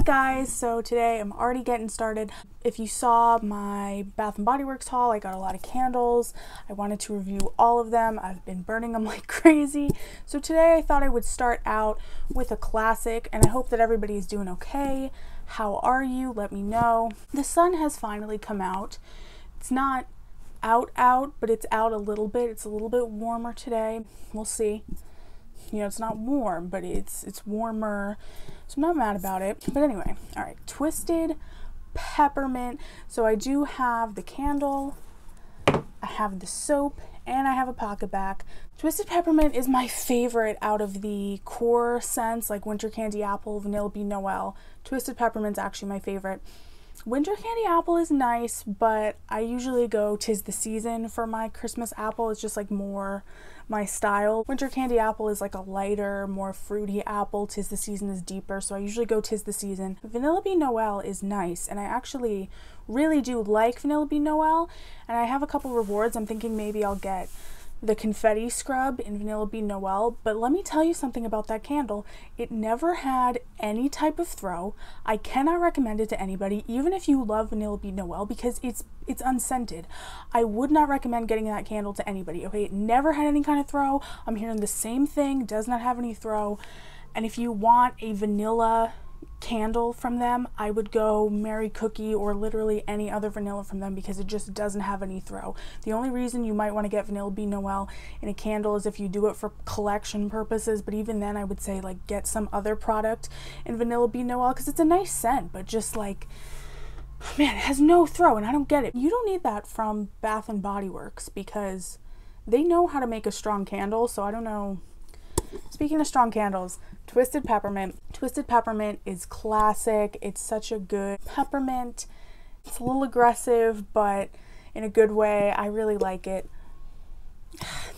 Hey guys, so today I'm already getting started. If you saw my Bath & Body Works haul, I got a lot of candles. I wanted to review all of them. I've been burning them like crazy. So today I thought I would start out with a classic, and I hope that everybody is doing okay. How are you? Let me know. The sun has finally come out. It's not out, but it's out a little bit. It's a little bit warmer today. We'll see. You know, it's not warm, but it's warmer, so I'm not mad about it. But anyway, all right, Twisted Peppermint. So I do have the candle, I have the soap, and I have a Pocketbac. Twisted Peppermint is my favorite out of the core scents, like Winter Candy Apple, Vanilla Bean Noel. Twisted Peppermint's actually my favorite. Winter Candy Apple is nice, but I usually go 'Tis the Season for my Christmas apple. It's just like more my style. Winter Candy Apple is like a lighter, more fruity apple. 'Tis the Season is deeper, so I usually go 'Tis the Season. Vanilla Bean Noel is nice, and I actually really do like Vanilla Bean Noel, and I have a couple rewards. I'm thinking maybe I'll get the confetti scrub in Vanilla Bean Noel, but let me tell you something about that candle. It never had any type of throw. I cannot recommend it to anybody, even if you love Vanilla Bean Noel, because it's unscented. I would not recommend getting that candle to anybody, okay? It never had any kind of throw. I'm hearing the same thing, does not have any throw. And if you want a vanilla candle from them, I would go Mary Cookie or literally any other vanilla from them, because it just doesn't have any throw. The only reason you might want to get Vanilla Bean Noel in a candle is if you do it for collection purposes, but even then I would say like get some other product in Vanilla Bean Noel, because it's a nice scent, but just like, man, it has no throw, and I don't get it. You don't need that from Bath & Body Works, because they know how to make a strong candle, so I don't know. Speaking of strong candles, Twisted Peppermint. Twisted Peppermint is classic. It's such a good peppermint. It's a little aggressive, but in a good way. I really like it.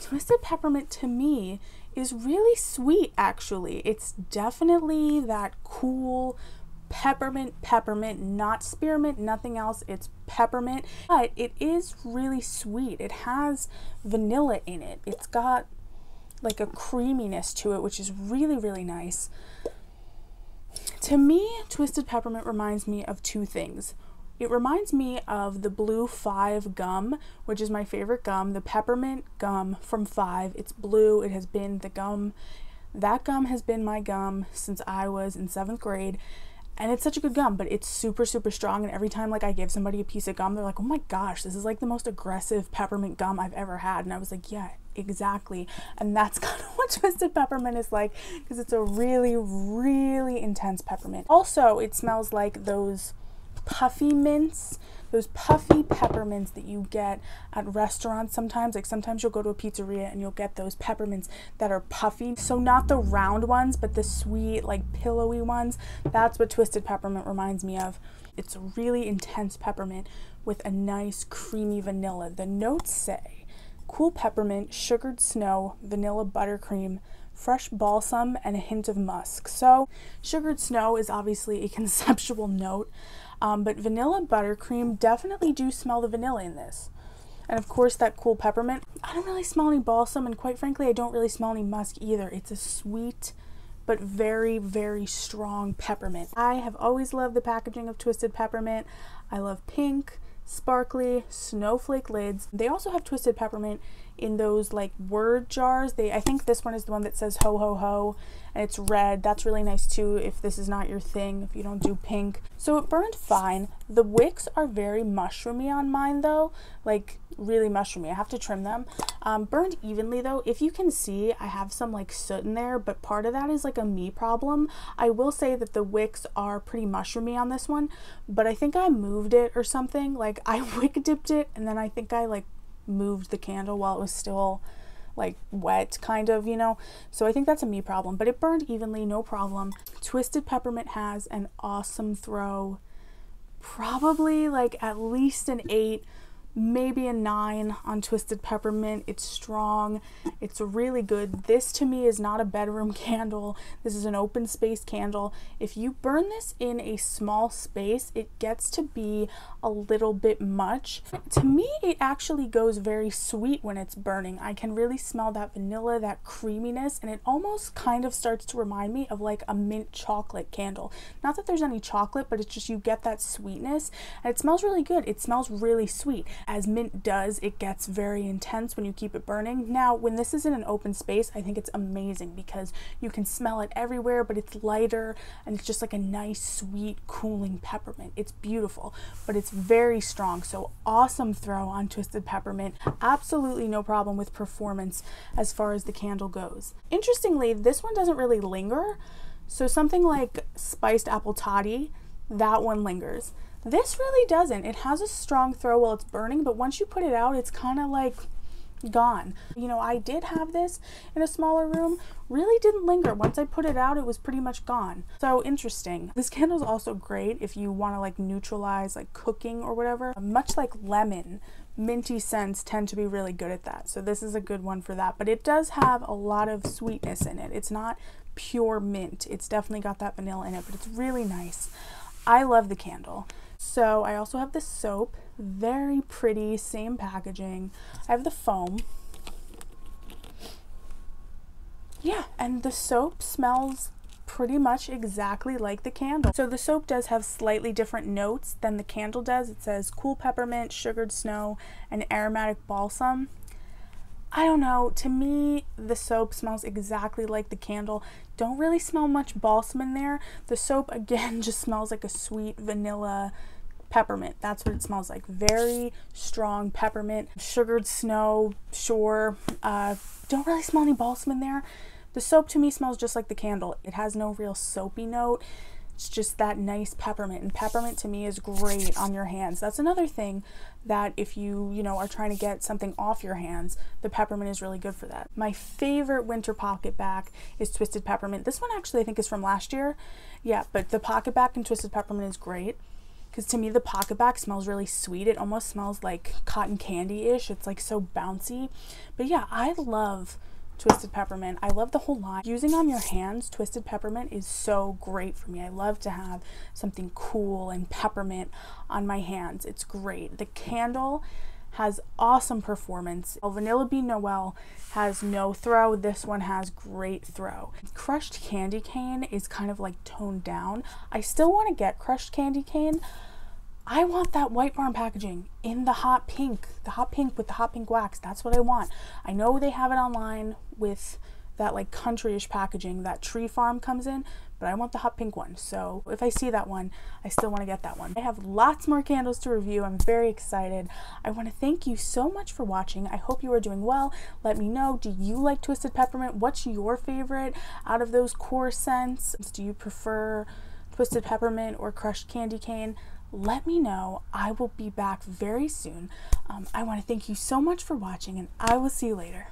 Twisted Peppermint to me is really sweet, actually. It's definitely that cool peppermint, not spearmint, nothing else. It's peppermint, but it is really sweet. It has vanilla in it. It's got like a creaminess to it, which is really, really nice. To me, Twisted Peppermint reminds me of two things. It reminds me of the blue 5 gum, which is my favorite gum, the peppermint gum from 5. It's blue. It has been the gum. That gum has been my gum since I was in 7th grade. And it's such a good gum, but it's super, super strong. And every time like I give somebody a piece of gum, they're like, oh my gosh, this is like the most aggressive peppermint gum I've ever had. And I was like, yeah, exactly. And that's kind of what Twisted Peppermint is like, because it's a really, really intense peppermint. Also, it smells like those puffy mints, those puffy peppermints that you get at restaurants sometimes. Like sometimes you'll go to a pizzeria and you'll get those peppermints that are puffy. So not the round ones, but the sweet, like pillowy ones. That's what Twisted Peppermint reminds me of. It's a really intense peppermint with a nice creamy vanilla. The notes say cool peppermint, sugared snow, vanilla buttercream, fresh balsam, and a hint of musk. So sugared snow is obviously a conceptual note, but vanilla buttercream, definitely do smell the vanilla in this. And of course that cool peppermint. I don't really smell any balsam, and quite frankly I don't really smell any musk either. It's a sweet but very, very strong peppermint. I have always loved the packaging of Twisted Peppermint. I love pink, sparkly, snowflake lids. They also have Twisted Peppermint in those like word jars. I think this one is the one that says ho ho ho, and it's red. That's really nice too if this is not your thing, if you don't do pink. So it burned fine. The wicks are very mushroomy on mine though, like really mushroomy. I have to trim them. Burned evenly though. If you can see, I have some like soot in there, but part of that is like a me problem. I will say that the wicks are pretty mushroomy on this one, but I think I moved it or something. Like I wick dipped it, and then I think I like moved the candle while it was still like wet, kind of, you know. So I think that's a me problem, but it burned evenly, no problem. Twisted Peppermint has an awesome throw, probably like at least an 8, maybe a 9 on Twisted Peppermint. It's strong. It's really good. This to me is not a bedroom candle. This is an open space candle. If you burn this in a small space, it gets to be a little bit much. To me, it actually goes very sweet when it's burning. I can really smell that vanilla, that creaminess, and it almost kind of starts to remind me of like a mint chocolate candle. Not that there's any chocolate, but it's just you get that sweetness, and it smells really good. It smells really sweet. As mint does, it gets very intense when you keep it burning. Now, when this is in an open space, I think it's amazing because you can smell it everywhere, but it's lighter and it's just like a nice, sweet, cooling peppermint. It's beautiful, but it's very strong. So awesome throw on Twisted Peppermint. Absolutely no problem with performance as far as the candle goes. Interestingly, this one doesn't really linger. So something like Spiced Apple Toddy, that one lingers. This really doesn't. It has a strong throw while it's burning, but once you put it out, it's kind of like gone. You know, I did have this in a smaller room, really didn't linger. Once I put it out, it was pretty much gone. So interesting. This candle is also great if you want to like neutralize like cooking or whatever. Much like lemon, minty scents tend to be really good at that. So this is a good one for that, but it does have a lot of sweetness in it. It's not pure mint. It's definitely got that vanilla in it, but it's really nice. I love the candle. So I also have the soap, very pretty, same packaging. I have the foam. Yeah, and the soap smells pretty much exactly like the candle. So the soap does have slightly different notes than the candle does. It says cool peppermint, sugared snow, and aromatic balsam. I don't know, to me the soap smells exactly like the candle. Don't really smell much balsam in there. The soap again just smells like a sweet vanilla peppermint. That's what it smells like. Very strong peppermint. Sugared snow, sure. Don't really smell any balsam in there. The soap to me smells just like the candle. It has no real soapy note. It's just that nice peppermint, and peppermint to me is great on your hands. That's another thing that if you know, are trying to get something off your hands, the peppermint is really good for that. My favorite winter Pocketbac is Twisted Peppermint. This one actually I think is from last year. Yeah, but the Pocketbac and Twisted Peppermint is great because to me the Pocketbac smells really sweet. It almost smells like cotton candy-ish. It's like so bouncy. But yeah, I love Twisted Peppermint. I love the whole line. Using on your hands, Twisted Peppermint is so great for me. I love to have something cool and peppermint on my hands. It's great. The candle has awesome performance. Vanilla Bean Noel has no throw. This one has great throw. Crushed candy cane is kind of like toned down. I still want to get crushed candy cane. I want that White Barn packaging in the hot pink with the hot pink wax. That's what I want. I know they have it online with that like countryish packaging that Tree Farm comes in, but I want the hot pink one. So if I see that one, I still want to get that one. I have lots more candles to review. I'm very excited. I want to thank you so much for watching. I hope you are doing well. Let me know, do you like Twisted Peppermint? What's your favorite out of those core scents? Do you prefer Twisted Peppermint or crushed candy cane? Let me know. I will be back very soon. I want to thank you so much for watching, and I will see you later.